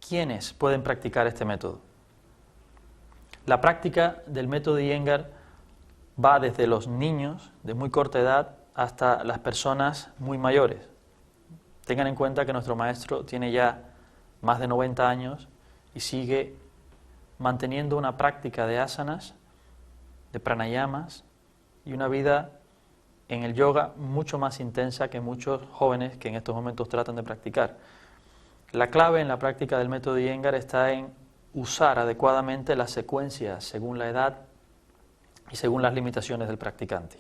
¿Quiénes pueden practicar este método? La práctica del método Iyengar va desde los niños de muy corta edad hasta las personas muy mayores. Tengan en cuenta que nuestro maestro tiene ya más de 90 años y sigue manteniendo una práctica de asanas, de pranayamas y una vida en el yoga mucho más intensa que muchos jóvenes que en estos momentos tratan de practicar. La clave en la práctica del método Iyengar está en usar adecuadamente las secuencias según la edad y según las limitaciones del practicante.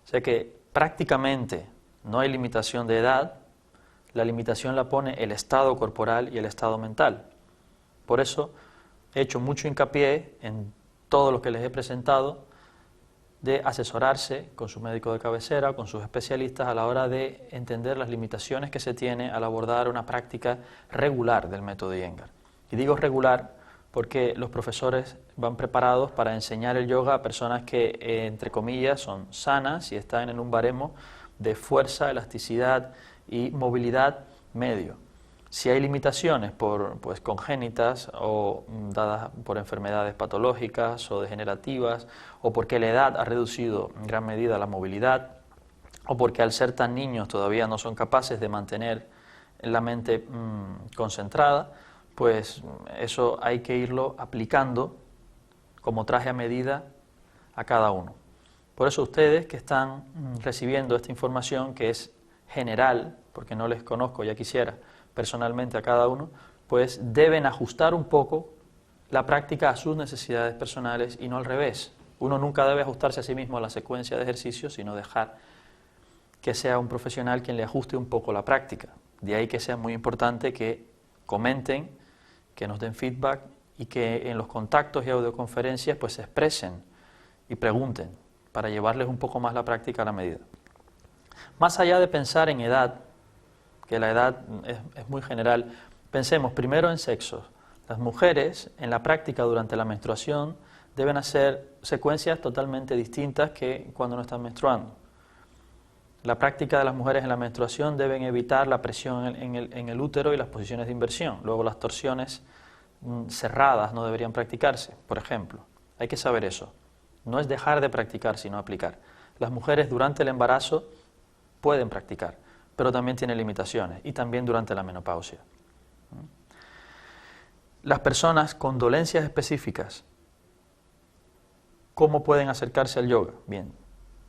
O sea que prácticamente no hay limitación de edad, la limitación la pone el estado corporal y el estado mental. Por eso he hecho mucho hincapié en todo lo que les he presentado de asesorarse con su médico de cabecera, con sus especialistas a la hora de entender las limitaciones que se tiene al abordar una práctica regular del método Iyengar. Y digo regular porque los profesores van preparados para enseñar el yoga a personas que, entre comillas, son sanas y están en un baremo de fuerza, elasticidad y movilidad medio. Si hay limitaciones congénitas o dadas por enfermedades patológicas o degenerativas, o porque la edad ha reducido en gran medida la movilidad, o porque al ser tan niños todavía no son capaces de mantener la mente concentrada, pues eso hay que irlo aplicando como traje a medida a cada uno. Por eso ustedes que están recibiendo esta información, que es general, porque no les conozco, ya quisiera, personalmente a cada uno, pues deben ajustar un poco la práctica a sus necesidades personales y no al revés. Uno nunca debe ajustarse a sí mismo a la secuencia de ejercicios, sino dejar que sea un profesional quien le ajuste un poco la práctica. De ahí que sea muy importante que comenten, que nos den feedback y que en los contactos y audioconferencias pues se expresen y pregunten para llevarles un poco más la práctica a la medida. Más allá de pensar en edad, que la edad es muy general, pensemos primero en sexos. Las mujeres en la práctica durante la menstruación deben hacer secuencias totalmente distintas que cuando no están menstruando. La práctica de las mujeres en la menstruación deben evitar la presión en el útero y las posiciones de inversión. Luego las torsiones cerradas no deberían practicarse, por ejemplo. Hay que saber eso. No es dejar de practicar, sino aplicar. Las mujeres durante el embarazo pueden practicar, pero también tiene limitaciones, y también durante la menopausia. Las personas con dolencias específicas, ¿cómo pueden acercarse al yoga? Bien,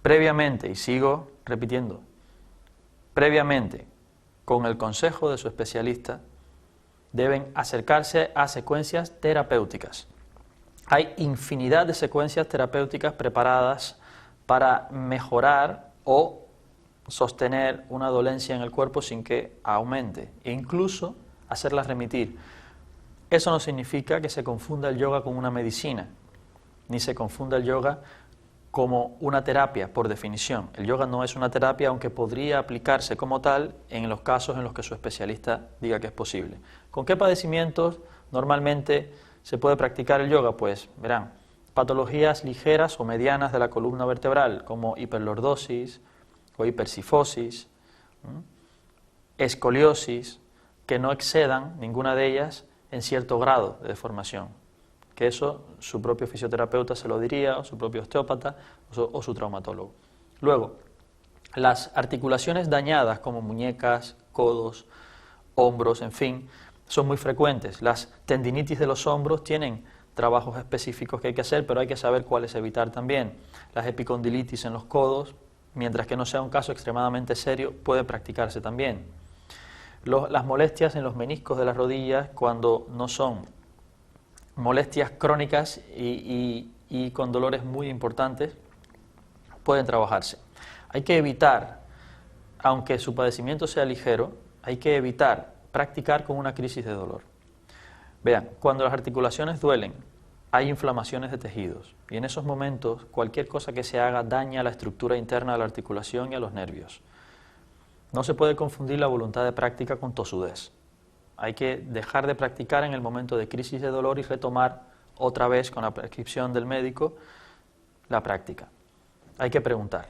previamente, y sigo repitiendo, previamente, con el consejo de su especialista, deben acercarse a secuencias terapéuticas. Hay infinidad de secuencias terapéuticas preparadas para mejorar o sostener una dolencia en el cuerpo sin que aumente, e incluso hacerlas remitir. Eso no significa que se confunda el yoga con una medicina, ni se confunda el yoga como una terapia, por definición. El yoga no es una terapia, aunque podría aplicarse como tal en los casos en los que su especialista diga que es posible. ¿Con qué padecimientos normalmente se puede practicar el yoga? Pues verán, patologías ligeras o medianas de la columna vertebral, como hiperlordosis o hipersifosis, escoliosis, que no excedan ninguna de ellas en cierto grado de deformación, que eso su propio fisioterapeuta se lo diría, o su propio osteópata, o su traumatólogo. Luego, las articulaciones dañadas como muñecas, codos, hombros, en fin, son muy frecuentes. Las tendinitis de los hombros tienen trabajos específicos que hay que hacer, pero hay que saber cuáles evitar también. Las epicondilitis en los codos, mientras que no sea un caso extremadamente serio, puede practicarse también. Las molestias en los meniscos de las rodillas, cuando no son molestias crónicas y con dolores muy importantes, pueden trabajarse. Hay que evitar, aunque su padecimiento sea ligero, hay que evitar practicar con una crisis de dolor. Vean, cuando las articulaciones duelen, hay inflamaciones de tejidos, y en esos momentos cualquier cosa que se haga daña la estructura interna de la articulación y a los nervios. No se puede confundir la voluntad de práctica con tosudez. Hay que dejar de practicar en el momento de crisis de dolor y retomar otra vez con la prescripción del médico la práctica. Hay que preguntar.